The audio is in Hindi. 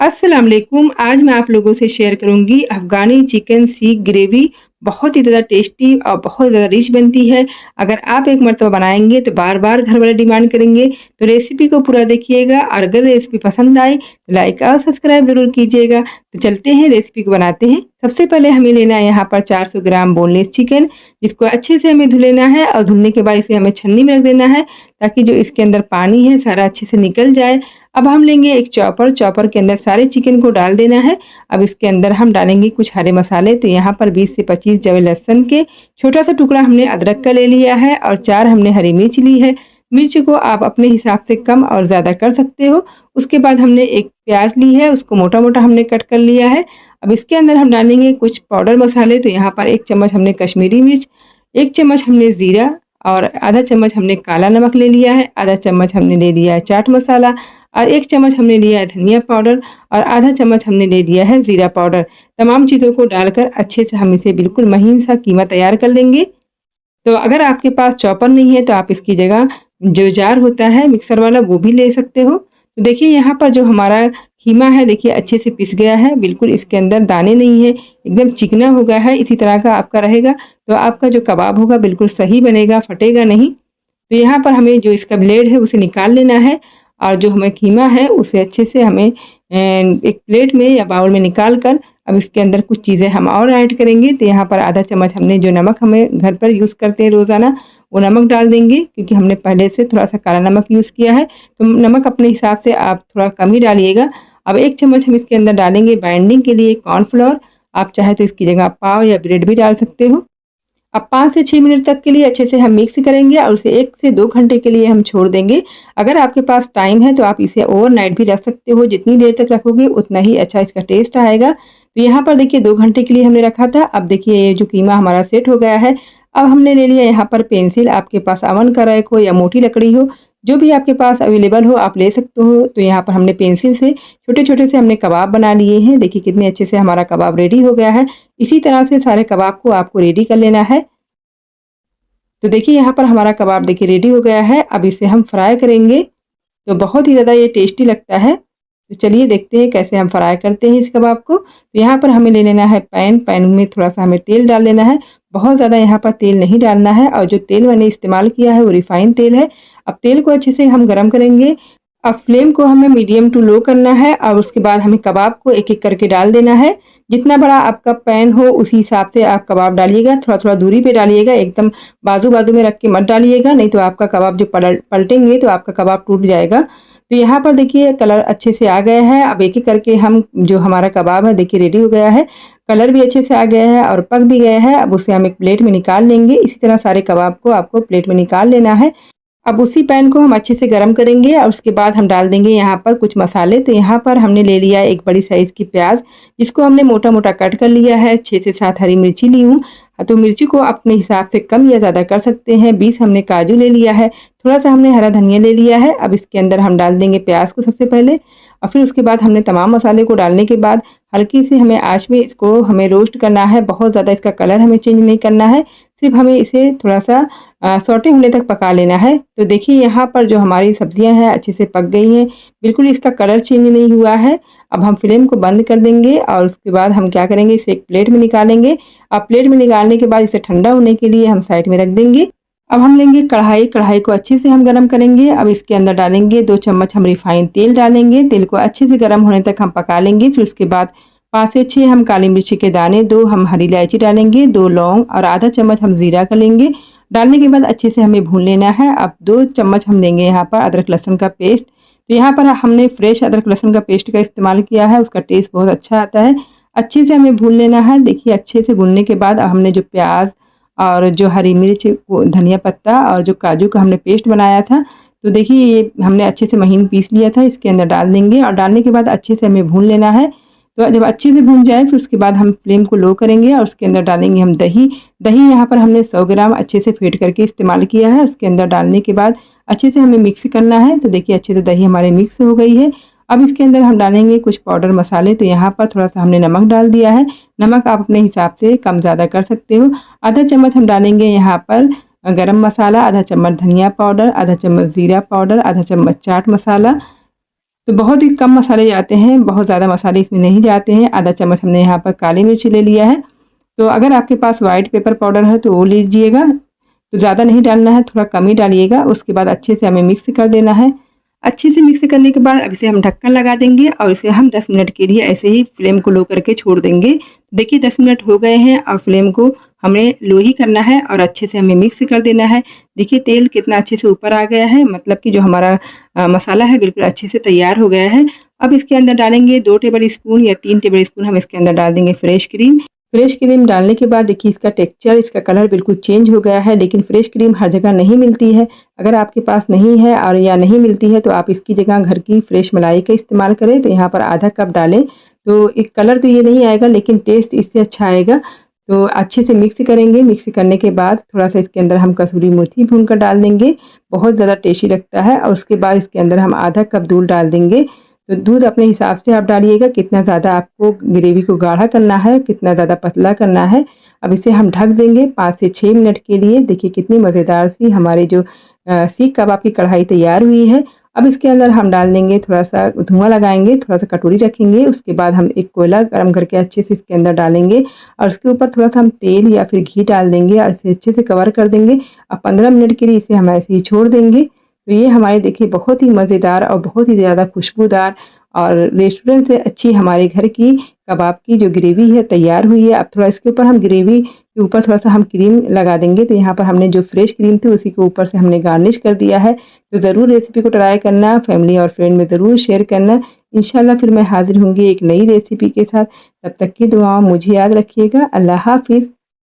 अस्सलाम वालेकुम। आज मैं आप लोगों से शेयर करूँगी अफ़गानी चिकन सीख ग्रेवी। बहुत ही ज़्यादा टेस्टी और बहुत ज़्यादा रिच बनती है। अगर आप एक मर्तबा बनाएँगे तो बार-बार घर वाले डिमांड करेंगे। तो रेसिपी को पूरा देखिएगा और अगर रेसिपी पसंद आए तो लाइक और सब्सक्राइब ज़रूर कीजिएगा। तो चलते हैं रेसिपी को बनाते हैं। सबसे पहले हमें लेना है यहाँ पर 400 ग्राम बोनलेस चिकन, जिसको अच्छे से हमें धुल लेना है और धुलने के बाद इसे हमें छन्नी में रख देना है ताकि जो इसके अंदर पानी है सारा अच्छे से निकल जाए। अब हम लेंगे एक चॉपर के अंदर सारे चिकन को डाल देना है। अब इसके अंदर हम डालेंगे कुछ हरे मसाले। तो यहाँ पर 20 से 25 जवे लहसुन के, छोटा सा टुकड़ा हमने अदरक का ले लिया है और 4 हमने हरी मिर्च ली है। मिर्च को आप अपने हिसाब से कम और ज़्यादा कर सकते हो। उसके बाद हमने एक प्याज ली है, उसको मोटा-मोटा हमने कट कर लिया है। अब इसके अंदर हम डालेंगे कुछ पाउडर मसाले। तो यहाँ पर 1 चम्मच हमने कश्मीरी मिर्च, 1 चम्मच हमने ज़ीरा और आधा चम्मच हमने काला नमक ले लिया है, आधा चम्मच हमने ले लिया है चाट मसाला और 1 चम्मच हमने लिया है धनिया पाउडर और आधा चम्मच हमने ले लिया है ज़ीरा पाउडर। तमाम चीज़ों को डालकर अच्छे से हम इसे बिल्कुल महीन सा कीमा तैयार कर लेंगे। तो अगर आपके पास चॉपर नहीं है तो आप इसकी जगह जो जार होता है मिक्सर वाला वो भी ले सकते हो। तो देखिए यहाँ पर जो हमारा कीमा है देखिए अच्छे से पिस गया है, बिल्कुल इसके अंदर दाने नहीं है, एकदम चिकना हो गया है। इसी तरह का आपका रहेगा तो आपका जो कबाब होगा बिल्कुल सही बनेगा, फटेगा नहीं। तो यहाँ पर हमें जो इसका ब्लेड है उसे निकाल लेना है और जो हमें कीमा है उसे अच्छे से हमें एक प्लेट में या बाउल में निकाल कर अब इसके अंदर कुछ चीज़ें हम और ऐड करेंगे। तो यहाँ पर आधा चम्मच हमने जो नमक हमें घर पर यूज़ करते हैं रोज़ाना वो नमक डाल देंगे, क्योंकि हमने पहले से थोड़ा सा काला नमक यूज़ किया है। तो नमक अपने हिसाब से आप थोड़ा कम ही डालिएगा। अब 1 चम्मच हम इसके अंदर डालेंगे बाइंडिंग के लिए कॉर्नफ्लोर। आप चाहे तो इसकी जगह पाव या ब्रेड भी डाल सकते हो। अब 5 से 6 मिनट तक के लिए अच्छे से हम मिक्स करेंगे और उसे 1 से 2 घंटे के लिए हम छोड़ देंगे। अगर आपके पास टाइम है तो आप इसे ओवरनाइट भी रख सकते हो, जितनी देर तक रखोगे उतना ही अच्छा इसका टेस्ट आएगा। तो यहाँ पर देखिए 2 घंटे के लिए हमने रखा था। अब देखिए ये जो कीमा हमारा सेट हो गया है। अब हमने ले लिया यहाँ पर पेंसिल, आपके पास अवन का रैक हो या मोटी लकड़ी हो, जो भी आपके पास अवेलेबल हो आप ले सकते हो। तो यहाँ पर हमने पेंसिल से छोटे-छोटे से हमने कबाब बना लिए हैं। देखिए कितने अच्छे से हमारा कबाब रेडी हो गया है। इसी तरह से सारे कबाब को आपको रेडी कर लेना है। तो देखिए यहाँ पर हमारा कबाब देखिए रेडी हो गया है। अब इसे हम फ्राई करेंगे तो बहुत ही ज़्यादा ये टेस्टी लगता है। तो चलिए देखते हैं कैसे हम फ्राई करते हैं इस कबाब को। तो यहाँ पर हमें ले लेना है पैन में थोड़ा-सा हमें तेल डाल देना है। बहुत ज़्यादा यहाँ पर तेल नहीं डालना है और जो तेल मैंने इस्तेमाल किया है वो रिफाइंड तेल है। अब तेल को अच्छे से हम गरम करेंगे। अब फ्लेम को हमें मीडियम टू लो करना है और उसके बाद हमें कबाब को एक-एक करके डाल देना है। जितना बड़ा आपका पैन हो उसी हिसाब से आप कबाब डालिएगा, थोड़ा-थोड़ा दूरी पे डालिएगा, एकदम बाजू-बाजू में रख के मत डालिएगा, नहीं तो आपका कबाब जो पलटेंगे तो आपका कबाब टूट जाएगा। तो यहाँ पर देखिए कलर अच्छे से आ गया है। अब एक-एक करके हम जो हमारा कबाब है देखिए रेडी हो गया है। कलर भी अच्छे से आ गया है और पक भी गया है। अब उसे हम एक प्लेट में निकाल लेंगे। इसी तरह सारे कबाब को आपको प्लेट में निकाल लेना है। अब उसी पैन को हम अच्छे से गरम करेंगे और उसके बाद हम डाल देंगे यहाँ पर कुछ मसाले। तो यहाँ पर हमने ले लिया है एक बड़ी साइज़ की प्याज, जिसको हमने मोटा-मोटा कट कर लिया है। 6 से 7 हरी मिर्ची ली हूँ। तो मिर्ची को अपने हिसाब से कम या ज़्यादा कर सकते हैं। 20 हमने काजू ले लिया है, थोड़ा-सा हमने हरा धनिया ले लिया है। अब इसके अंदर हम डाल देंगे प्याज को सबसे पहले और फिर उसके बाद हमने तमाम मसाले को डालने के बाद हल्की सी हमें आँच में इसको हमें रोस्ट करना है। बहुत ज़्यादा इसका कलर हमें चेंज नहीं करना है, सिर्फ़ हमें इसे थोड़ा-सा सौटे होने तक पका लेना है। तो देखिए यहाँ पर जो हमारी सब्जियाँ हैं अच्छे से पक गई हैं, बिल्कुल इसका कलर चेंज नहीं हुआ है। अब हम फ्लेम को बंद कर देंगे और उसके बाद हम क्या करेंगे, इसे एक प्लेट में निकालेंगे। अब प्लेट में निकालने के बाद इसे ठंडा होने के लिए हम साइड में रख देंगे। अब हम लेंगे कढ़ाई को अच्छे से हम गरम करेंगे। अब इसके अंदर डालेंगे 2 चम्मच हम रिफाइंड तेल डालेंगे। तेल को अच्छे से गरम होने तक हम पका लेंगे। फिर उसके बाद 5 से 6 हम काली मिर्ची के दाने, 2 हम हरी इलायची डालेंगे, 2 लौंग और आधा चम्मच हम ज़ीरा का लेंगे। डालने के बाद अच्छे से हमें भून लेना है। अब 2 चम्मच हम लेंगे यहाँ पर अदरक लहसुन का पेस्ट। तो यहाँ पर हमने फ्रेश अदरक लहसुन का पेस्ट का इस्तेमाल किया है, उसका टेस्ट बहुत अच्छा आता है। अच्छे से हमें भून लेना है। देखिए अच्छे से भूनने के बाद अब हमने जो प्याज और जो हरी मिर्च, वो धनिया पत्ता और जो काजू का हमने पेस्ट बनाया था, तो देखिए ये हमने अच्छे से महीन पीस लिया था, इसके अंदर डाल देंगे और डालने के बाद अच्छे से हमें भून लेना है। तो जब अच्छे से भून जाए फिर उसके बाद हम फ्लेम को लो करेंगे और उसके अंदर डालेंगे हम दही। दही यहाँ पर हमने 100 ग्राम अच्छे से फेंट करके इस्तेमाल किया है। उसके अंदर डालने के बाद अच्छे से हमें मिक्स करना है। तो देखिए अच्छे से दही हमारे मिक्स हो गई है। अब इसके अंदर हम डालेंगे कुछ पाउडर मसाले। तो यहाँ पर थोड़ा-सा हमने नमक डाल दिया है। नमक आप अपने हिसाब से कम ज़्यादा कर सकते हो। आधा चम्मच हम डालेंगे यहाँ पर गरम मसाला, आधा चम्मच धनिया पाउडर, आधा चम्मच ज़ीरा पाउडर, आधा चम्मच चाट मसाला तो बहुत ही कम मसाले जाते हैं, बहुत ज़्यादा मसाले इसमें नहीं जाते हैं। आधा चम्मच हमने यहाँ पर काली मिर्च ले लिया है। तो अगर आपके पास व्हाइट पेपर पाउडर है तो वो लीजिएगा। तो ज़्यादा नहीं डालना है, थोड़ा कम ही डालिएगा। उसके बाद अच्छे से हमें मिक्स कर देना है। अच्छे से मिक्स करने के बाद अब इसे हम ढक्कन लगा देंगे और इसे हम 10 मिनट के लिए ऐसे ही फ्लेम को लो करके छोड़ देंगे। देखिए 10 मिनट हो गए हैं और फ्लेम को हमें लो ही करना है और अच्छे से हमें मिक्स कर देना है। देखिए तेल कितना अच्छे से ऊपर आ गया है, मतलब कि जो हमारा मसाला है बिल्कुल अच्छे से तैयार हो गया है। अब इसके अंदर डालेंगे 2 टेबल स्पून या 3 टेबल स्पून हम इसके अंदर डाल देंगे फ्रेश क्रीम। फ्रेश क्रीम डालने के बाद देखिए इसका टेक्सचर, इसका कलर बिल्कुल चेंज हो गया है। लेकिन फ्रेश क्रीम हर जगह नहीं मिलती है। अगर आपके पास नहीं है और या नहीं मिलती है तो आप इसकी जगह घर की फ्रेश मलाई का इस्तेमाल करें। तो यहाँ पर आधा कप डालें तो एक कलर तो ये नहीं आएगा लेकिन टेस्ट इससे अच्छा आएगा। तो अच्छे से मिक्स करेंगे। मिक्स करने के बाद थोड़ा-सा इसके अंदर हम कसूरी मेथी भूनकर डाल देंगे, बहुत ज़्यादा टेस्टी लगता है। और उसके बाद इसके अंदर हम आधा कप दूध डाल देंगे। तो दूध अपने हिसाब से आप डालिएगा, कितना ज़्यादा आपको ग्रेवी को गाढ़ा करना है, कितना ज़्यादा पतला करना है। अब इसे हम ढक देंगे 5 से 6 मिनट के लिए। देखिए कितनी मज़ेदार सी हमारी जो सीख कबाब की कढ़ाई तैयार हुई है। अब इसके अंदर हम डाल देंगे, थोड़ा-सा धुआँ लगाएँगे, थोड़ा-सा कटोरी रखेंगे। उसके बाद हम एक कोयला गरम करके अच्छे से इसके अंदर डालेंगे और उसके ऊपर थोड़ा-सा हम तेल या फिर घी डाल देंगे और इसे अच्छे से कवर कर देंगे। अब 15 मिनट के लिए इसे हम ऐसे ही छोड़ देंगे। तो ये हमारे देखिए बहुत ही मज़ेदार और बहुत ही ज़्यादा खुशबूदार और रेस्टोरेंट से अच्छी हमारे घर की कबाब की जो ग्रेवी है तैयार हुई है। अब थोड़ा इसके ऊपर हम ग्रेवी के ऊपर थोड़ा-सा हम क्रीम लगा देंगे। तो यहाँ पर हमने जो फ्रेश क्रीम थी उसी के ऊपर से हमने गार्निश कर दिया है। तो ज़रूर रेसिपी को ट्राई करना, फैमिली और फ्रेंड में ज़रूर शेयर करना। इंशाल्लाह फिर मैं हाज़िर होंगी एक नई रेसिपी के साथ। तब तक की दुआओं मुझे याद रखिएगा। अल्लाह हाफ़िज़।